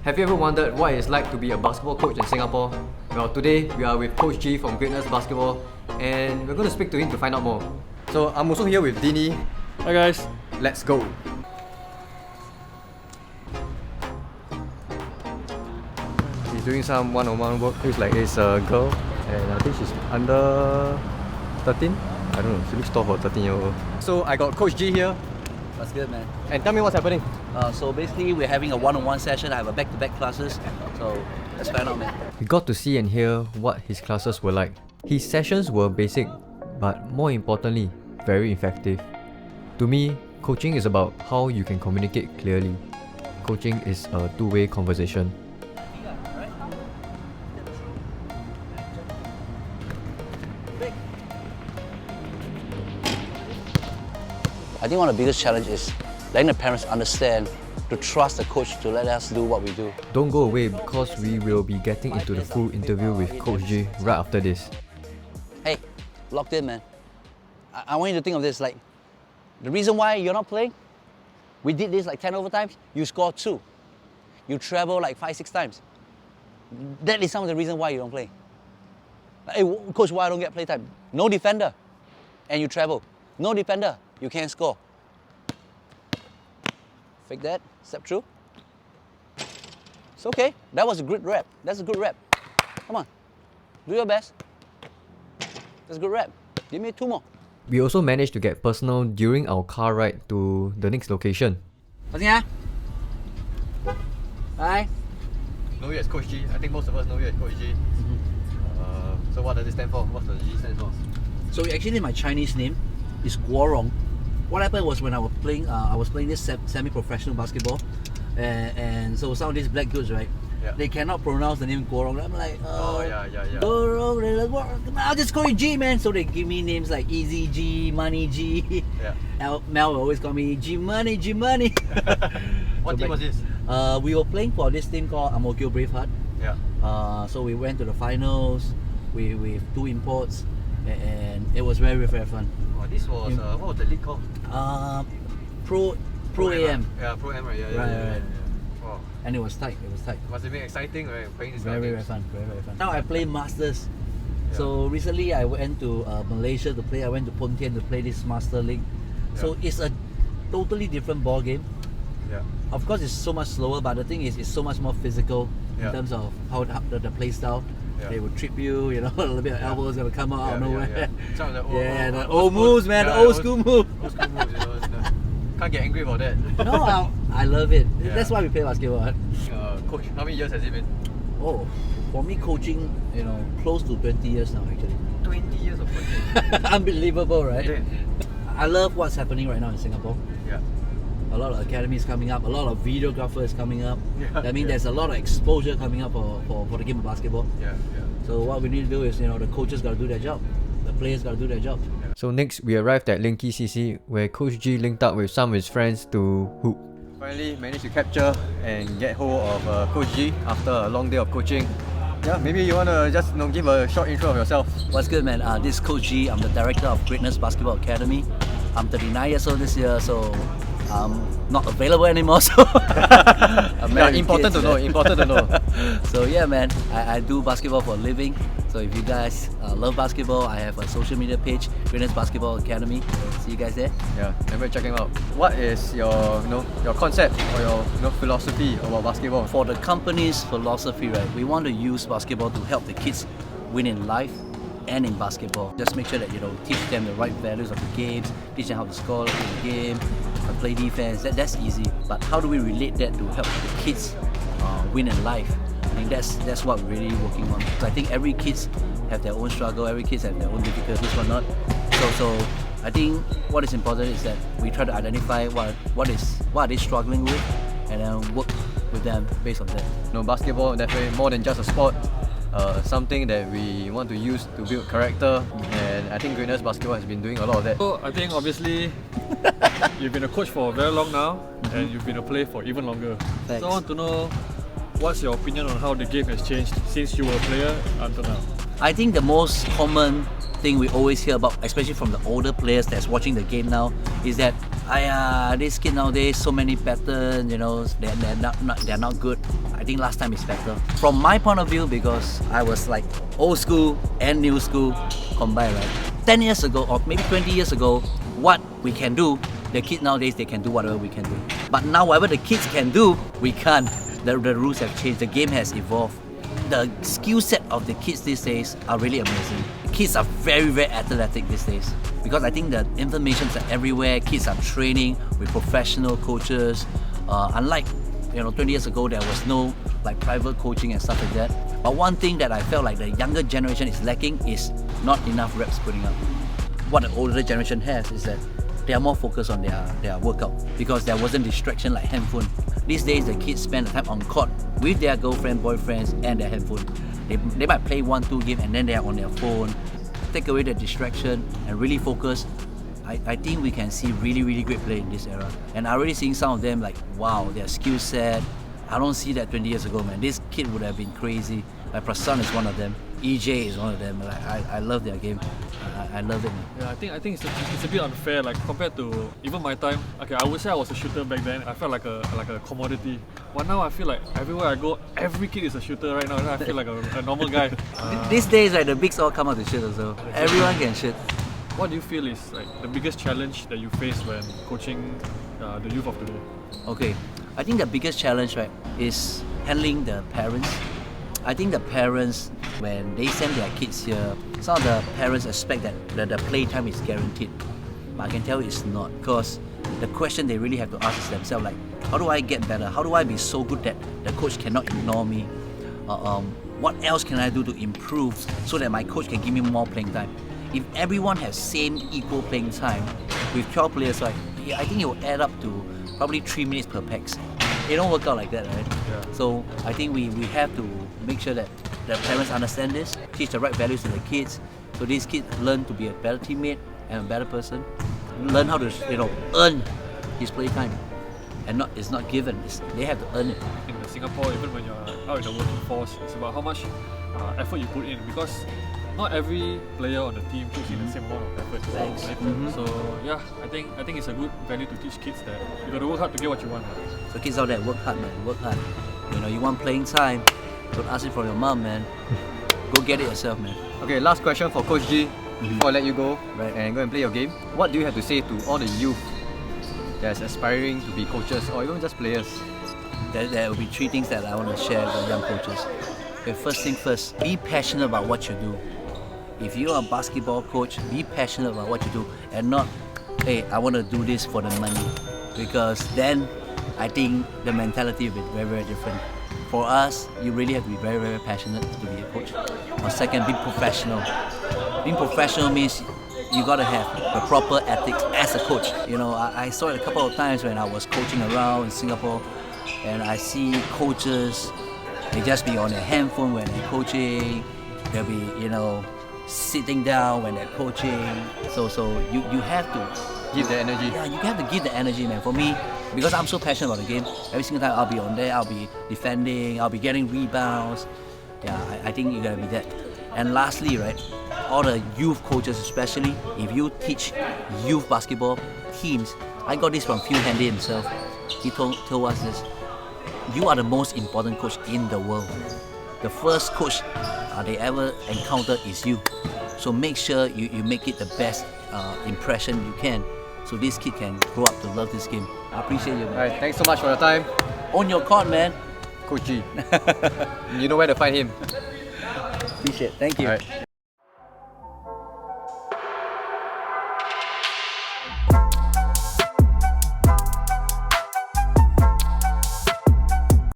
Have you ever wondered what it's like to be a basketball coach in Singapore? Well, today we are with Coach G from Greatness Basketball and we're going to speak to him to find out more. So I'm also here with Dini. Hi guys. Let's go. He's doing some one-on-one work. Looks like it's a girl and I think she's under 13? I don't know, she looks tall for a 13-year-old. So I got Coach G here. That's good, man. And tell me what's happening. So basically, we're having a one-on-one session. I have a back-to-back classes. So let's find out, man. We got to see and hear what his classes were like. His sessions were basic, but more importantly, very effective. To me, coaching is about how you can communicate clearly. Coaching is a two-way conversation. I think one of the biggest challenges is letting the parents understand to trust the coach to let us do what we do. Don't go away because we will be getting into the full interview with Coach G right after this. Hey, locked in, man. I want you to think of this like, the reason why you're not playing, we did this like 10 overtimes, you score 2. You travel like 5-6 times. That is some of the reasons why you don't play. Hey, coach, why I don't get playtime? No defender, and you travel. No defender, you can't score. Fake that, step through. It's okay, that was a good rep. That's a good rep. Come on, do your best. That's a good rep. Give me 2 more. We also managed to get personal during our car ride to the next location. Hi. Know you as Coach G. I think most of us know you as Coach G. So what does it stand for? What's the G stand for? So actually my Chinese name is Guorong. What happened was when I was playing this semi-professional basketball, and so some of these black dudes, right? Yeah. They cannot pronounce the name Guorong. I'm like, yeah. Guorong. They're like, I'll just call you G, man. So they give me names like Easy G, Money G. Yeah. Mel will always call me G Money, G Money. What team was this? We were playing for this team called OwnYourCourt Braveheart. Yeah. So we went to the finals with 2 imports, and it was very, very fun. This was, what was the league called? Pro AM. Yeah, Pro AM, right? Yeah. Right. Wow. And it was tight. Must have been exciting, right? Playing this Very, very fun. Now I play Masters. Yeah. So recently I went to Malaysia to play. I went to Pontian to play this Master League. Yeah. So it's a totally different ball game. Yeah. Of course, it's so much slower, but the thing is, it's so much more physical in terms of how the play style. Yeah. They would trip you, a little bit of elbows gonna come out of nowhere. Some of the old moves, man, the old school move. Old school moves, can't get angry about that. No, I love it. Yeah. That's why we play basketball. Right? Coach, how many years has it been? Oh, for me, coaching, close to 20 years now, actually. 20 years of coaching. Unbelievable, right? Yeah. I love what's happening right now in Singapore. Yeah. A lot of academies coming up, a lot of videographers coming up. I mean, there's a lot of exposure coming up for the game of basketball. Yeah. So what we need to do is, the coaches got to do their job. The players got to do their job. So next, we arrived at Linky CC, where Coach G linked up with some of his friends to hoop. Finally managed to capture and get hold of Coach G after a long day of coaching. Yeah, maybe you want to just give a short intro of yourself. What's good, man? This is Coach G. I'm the director of Greatness Basketball Academy. I'm 39 years old this year, so I'm not available anymore. So important to know. So yeah, man, I do basketball for a living. So if you guys love basketball, I have a social media page, Greatness Basketball Academy. See you guys there. Yeah, never checking out. What is your your concept or your philosophy about basketball? For the company's philosophy, right, we want to use basketball to help the kids win in life and in basketball. Just make sure that teach them the right values of the games, teach them how to score in the game, play defense. That's easy. But how do we relate that to help the kids win in life? I think that's what we're really working on. So I think every kids have their own struggle, every kids have their own difficulties, whatnot. So I think what is important is that we try to identify what are they struggling with, and then work with them based on that. Basketball definitely more than just a sport. Something that we want to use to build character, and I think Greatness Basketball has been doing a lot of that. So I think obviously you've been a coach for very long now, and you've been a player for even longer. Thanks. So I want to know, what's your opinion on how the game has changed since you were a player until now? I think the most common thing we always hear about, especially from the older players that's watching the game now, is that this kid nowadays so many patterns, they're not good. I think last time is better. From my point of view, because I was like old school and new school combined, right? 10 years ago or maybe 20 years ago, what we can do, the kids nowadays they can do whatever we can do. But now whatever the kids can do, we can't. The rules have changed. The game has evolved. The skill set of the kids these days are really amazing. The kids are very, very athletic these days because I think the informations are everywhere. Kids are training with professional coaches. Unlike 20 years ago, there was no like private coaching and stuff like that. But one thing that I felt like the younger generation is lacking is not enough reps putting up. What the older generation has is that they are more focused on their workout because there wasn't distraction like handphone. These days, the kids spend the time on court with their girlfriend, boyfriends, and their handphone. They might play 1-2 games and then they are on their phone. Take away the distraction and really focus. I think we can see really, really great play in this era. And I'm already seeing some of them like, wow, their skill set. I don't see that 20 years ago, man. This kid would have been crazy. Like Prasan is one of them. EJ is one of them. Like, I love their game. I love it, man. Yeah, I think it's a bit unfair. Like compared to even my time. Okay, I would say I was a shooter back then. I felt like a commodity. But now I feel like everywhere I go, every kid is a shooter right now. And I feel like a normal guy. These days, right, the bigs all come out to shoot also. Everyone can shoot. What do you feel is like the biggest challenge that you face when coaching the youth of today? Okay, I think the biggest challenge, right, is handling the parents. I think the parents, when they send their kids here, some of the parents expect that the playtime is guaranteed. But I can tell you it's not, because the question they really have to ask is themselves, like, how do I get better? How do I be so good that the coach cannot ignore me? What else can I do to improve so that my coach can give me more playing time? If everyone has same equal playing time with 12 players, right, I think it will add up to probably 3 minutes per pax. It don't work out like that, right? Yeah. So I think we have to make sure that the parents understand this, teach the right values to the kids, so these kids learn to be a better teammate and a better person, learn how to earn his play time, and it's not given. They have to earn it. In Singapore, even when you're out in the working force, it's about how much effort you put in, because not every player on the team puts in the same amount of effort. Thanks. Right? Mm-hmm. So yeah, I think it's a good value to teach kids that you got to work hard to get what you want. So kids out there, work hard, man. Work hard. You want playing time, don't ask it from your mom, man. Go get it yourself, man. Okay, last question for Coach G before I let you go Right. and go and play your game. What do you have to say to all the youth that's aspiring to be coaches or even just players? There will be 3 things that I want to share with young coaches. Okay, first thing first, be passionate about what you do. If you're a basketball coach, be passionate about what you do and not, hey, I want to do this for the money. Because then I think the mentality will be very, very different. For us, you really have to be very, very passionate to be a coach. Or second, be professional. Being professional means you gotta have the proper ethics as a coach. I saw it a couple of times when I was coaching around in Singapore, and I see coaches, they just be on their handphone when they're coaching. They'll be, sitting down when they're coaching. So you have to Give the energy. Yeah, you have to give the energy, man. For me, because I'm so passionate about the game, every single time I'll be on there, I'll be defending, I'll be getting rebounds. Yeah, I think you gotta be that. And lastly, right, all the youth coaches especially, if you teach youth basketball teams, I got this from Phil Handy himself. He told us this: you are the most important coach in the world. The first coach they ever encounter is you. So make sure you make it the best impression you can, so this kid can grow up to love this game. I appreciate you, man. Alright, thanks so much for your time, Own your court, man. Coach G. You know where to find him. Appreciate it. Thank you. Alright.